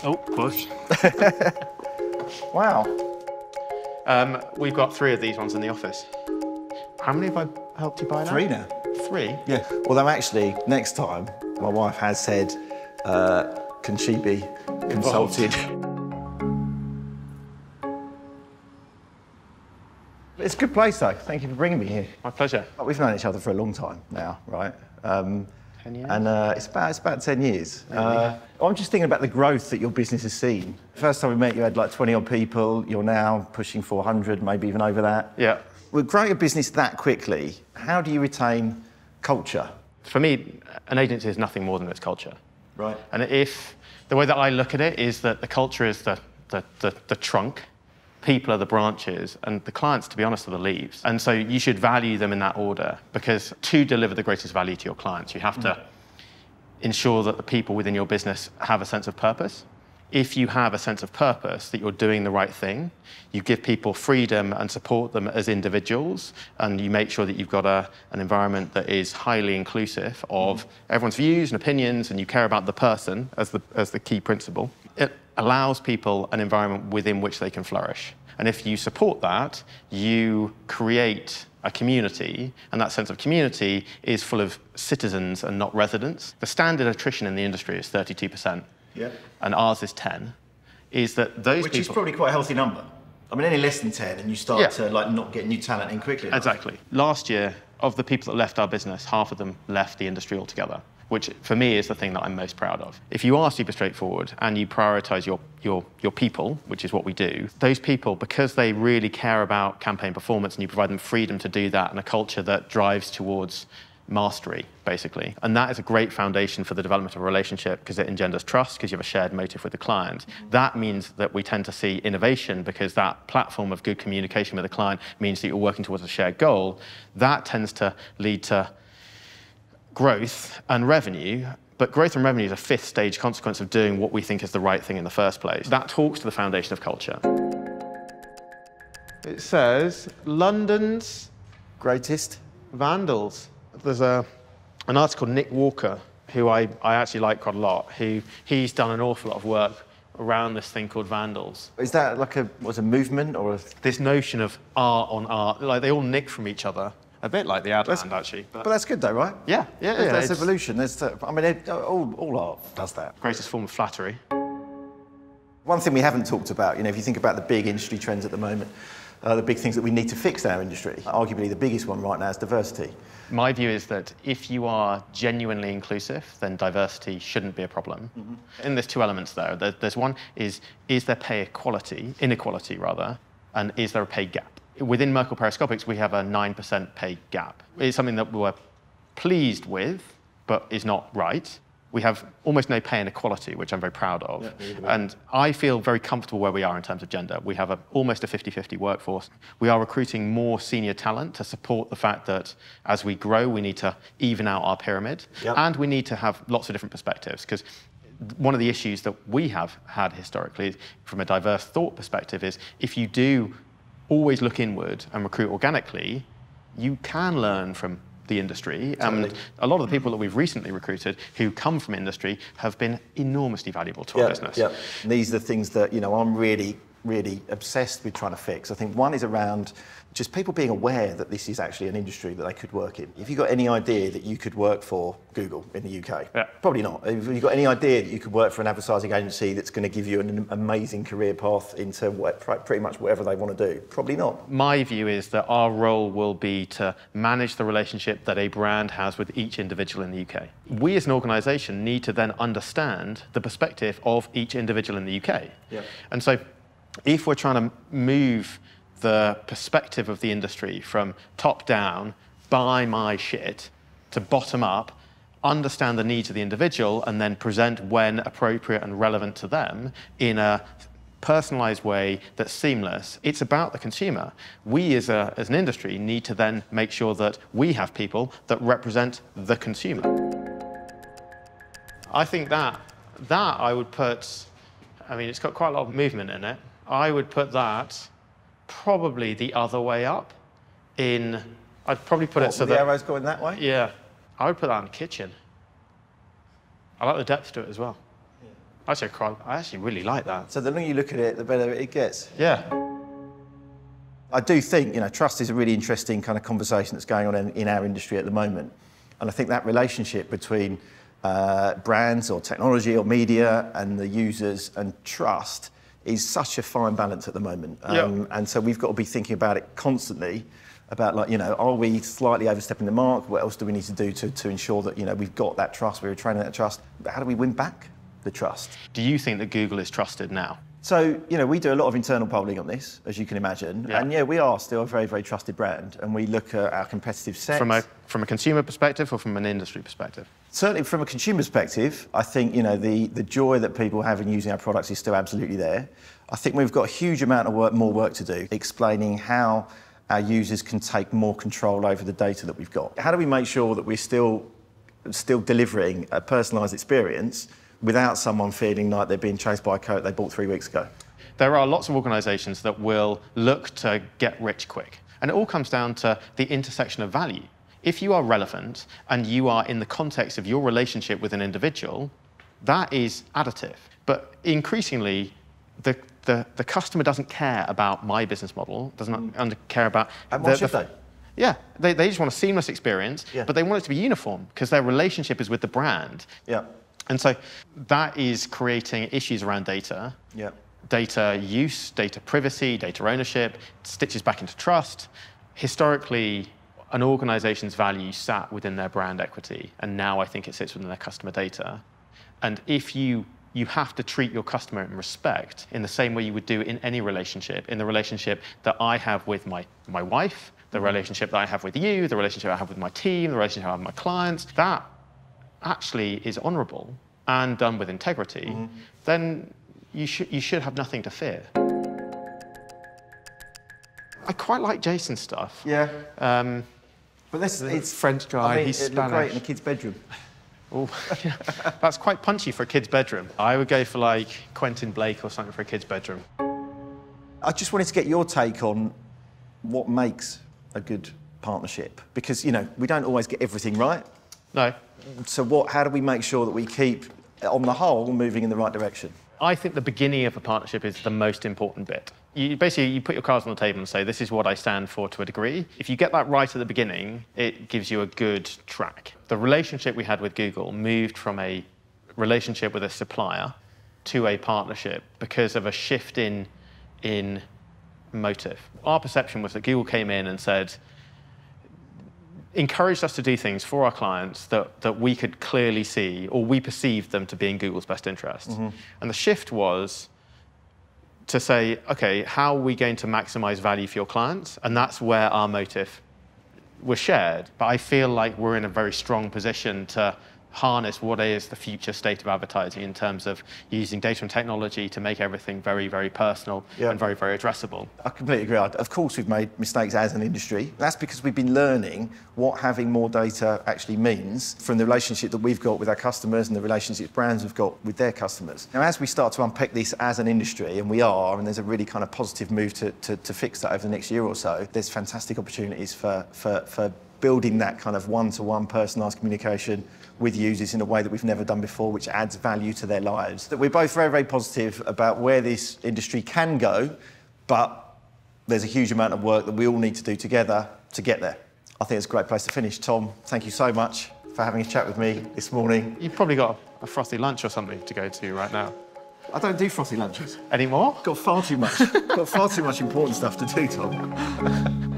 Oh, push. Wow. We've got 3 of these ones in the office. How many have I helped you buy now? 3 now. 3? Yeah. Although actually, next time, my wife has said, can she be consulted? It's a good place, though. Thank you for bringing me here. My pleasure. We've known each other for a long time now, right? 10 years? And it's about 10 years. I'm just thinking about the growth that your business has seen. First time we met, you had like 20 odd people. You're now pushing 400, maybe even over that. Yeah. With growing a business that quickly, how do you retain culture? For me, an agency is nothing more than its culture. Right. And if the way that I look at it is that the culture is the trunk, people are the branches, and the clients, to be honest, are the leaves. And so you should value them in that order, because to deliver the greatest value to your clients, you have to ensure that the people within your business have a sense of purpose. If you have a sense of purpose, that you're doing the right thing, you give people freedom and support them as individuals, and you make sure that you've got an environment that is highly inclusive of everyone's views and opinions, and you care about the person as the key principle. It allows people an environment within which they can flourish. And if you support that, you create a community, and that sense of community is full of citizens and not residents. The standard attrition in the industry is 32%. Yeah. And ours is 10, is that those Which people... is probably quite a healthy number. I mean, any less than 10 and you start to like not get new talent in quickly enough. Exactly. Last year, of the people that left our business, half of them left the industry altogether, which for me is the thing that I'm most proud of. If you are super straightforward and you prioritise your people, which is what we do, those people, because they really care about campaign performance and you provide them freedom to do that and a culture that drives towards mastery, basically. And that is a great foundation for the development of a relationship, because it engenders trust, because you have a shared motive with the client. That means that we tend to see innovation, because that platform of good communication with the client means that you're working towards a shared goal. That tends to lead to growth and revenue, but growth and revenue is a 5th stage consequence of doing what we think is the right thing in the first place. That talks to the foundation of culture. It says, London's Greatest? vandals. There's an article, Nick Walker, who I actually like quite a lot, he's done an awful lot of work around this thing called vandals. Is that like a movement or a... This notion of art on art, like they all nick from each other. A bit like the ad land, actually. But that's good, though, right? Yeah. That's evolution. I mean, all art does that. Greatest form of flattery. One thing we haven't talked about, if you think about the big industry trends at the moment, the big things that we need to fix in our industry, arguably the biggest one right now is diversity. My view is that if you are genuinely inclusive, then diversity shouldn't be a problem. And there's 2 elements there. There's one is there pay inequality rather, and is there a pay gap? Within Merkle Periscopics, we have a 9% pay gap. It's something that we're pleased with, but is not right. We have almost no pay inequality, which I'm very proud of. Yeah, and I feel very comfortable where we are in terms of gender. We have almost a 50-50 workforce. We are recruiting more senior talent to support the fact that as we grow, we need to even out our pyramid. Yep. And we need to have lots of different perspectives, because one of the issues that we have had historically from a diverse thought perspective is if you do always look inward and recruit organically, you can learn from the industry. Totally. And a lot of the people that we've recently recruited who come from industry have been enormously valuable to our business. Yeah. And these are the things that, I'm really obsessed with trying to fix. I think one is around just people being aware that this is actually an industry that they could work in. If you've got any idea that you could work for Google in the UK, probably not. If you've got any idea that you could work for an advertising agency that's going to give you an amazing career path into pretty much whatever they want to do, probably not. My view is that our role will be to manage the relationship that a brand has with each individual in the UK. We as an organisation need to then understand the perspective of each individual in the UK. Yeah. And so if we're trying to move the perspective of the industry from top down, buy my shit, to bottom up, understand the needs of the individual, and then present when appropriate and relevant to them in a personalised way that's seamless. It's about the consumer. We as an industry need to then make sure that we have people that represent the consumer. I think that I would put, it's got quite a lot of movement in it. I would put that probably the other way up I'd probably put it so that... the arrow's going that way? Yeah. I would put that in the kitchen. I like the depth to it as well. I actually really like that. So the longer you look at it, the better it gets. Yeah. I do think, trust is a really interesting kind of conversation that's going on in our industry at the moment. And I think that relationship between brands or technology or media and the users and trust is such a fine balance at the moment. And so we've got to be thinking about it constantly, about are we slightly overstepping the mark? What else do we need to do to ensure that, we've got that trust, we're retaining that trust? But how do we win back the trust? Do you think that Google is trusted now? So, we do a lot of internal polling on this, as you can imagine. Yeah. And we are still a very, very trusted brand. And we look at our competitive set. From a consumer perspective or from an industry perspective? Certainly from a consumer perspective, I think, the joy that people have in using our products is still absolutely there. I think we've got a huge amount of more work to do, explaining how our users can take more control over the data that we've got. How do we make sure that we're still delivering a personalised experience without someone feeling like they're being chased by a coat they bought 3 weeks ago? There are lots of organisations that will look to get rich quick. And it all comes down to the intersection of value. If you are relevant and you are in the context of your relationship with an individual, that is additive. But increasingly, the customer doesn't care about my business model, doesn't care about... And why should they? Yeah, they just want a seamless experience, but they want it to be uniform because their relationship is with the brand. Yeah. And so that is creating issues around data, data use, data privacy, data ownership, stitches back into trust. Historically, an organization's value sat within their brand equity, and now I think it sits within their customer data. And if you have to treat your customer in respect in the same way you would do in any relationship, in the relationship that I have with my wife, the relationship that I have with you, the relationship I have with my team, the relationship I have with my clients, that actually is honourable and done with integrity, then you should have nothing to fear. I quite like Jason's stuff. Yeah. But it's French guy, he's Spanish. It looked great in a kid's bedroom. Oh, yeah. That's quite punchy for a kid's bedroom. I would go for like Quentin Blake or something for a kid's bedroom. I just wanted to get your take on what makes a good partnership, because we don't always get everything right. No. So how do we make sure that we keep, on the whole, moving in the right direction? I think the beginning of a partnership is the most important bit. You put your cards on the table and say, this is what I stand for to a degree. If you get that right at the beginning, it gives you a good track. The relationship we had with Google moved from a relationship with a supplier to a partnership because of a shift in motive. Our perception was that Google came in and encouraged us to do things for our clients that we could clearly see, or we perceived them to be in Google's best interest. And the shift was to say, okay, how are we going to maximize value for your clients? And that's where our motive was shared. But I feel like we're in a very strong position to harness what is the future state of advertising in terms of using data and technology to make everything very, very personal and very, very addressable. I completely agree. Of course, we've made mistakes as an industry. That's because we've been learning what having more data actually means from the relationship that we've got with our customers and the relationships brands have got with their customers. Now, as we start to unpick this as an industry, and we are, and there's a really kind of positive move to fix that over the next year or so, there's fantastic opportunities for building that kind of one-to-one personalised communication with users in a way that we've never done before, which adds value to their lives. That we're both very, very positive about where this industry can go, but there's a huge amount of work that we all need to do together to get there. I think it's a great place to finish. Tom, thank you so much for having a chat with me this morning. You've probably got a frothy lunch or something to go to right now. I don't do frothy lunches. Anymore? Got far too much important stuff to do, Tom.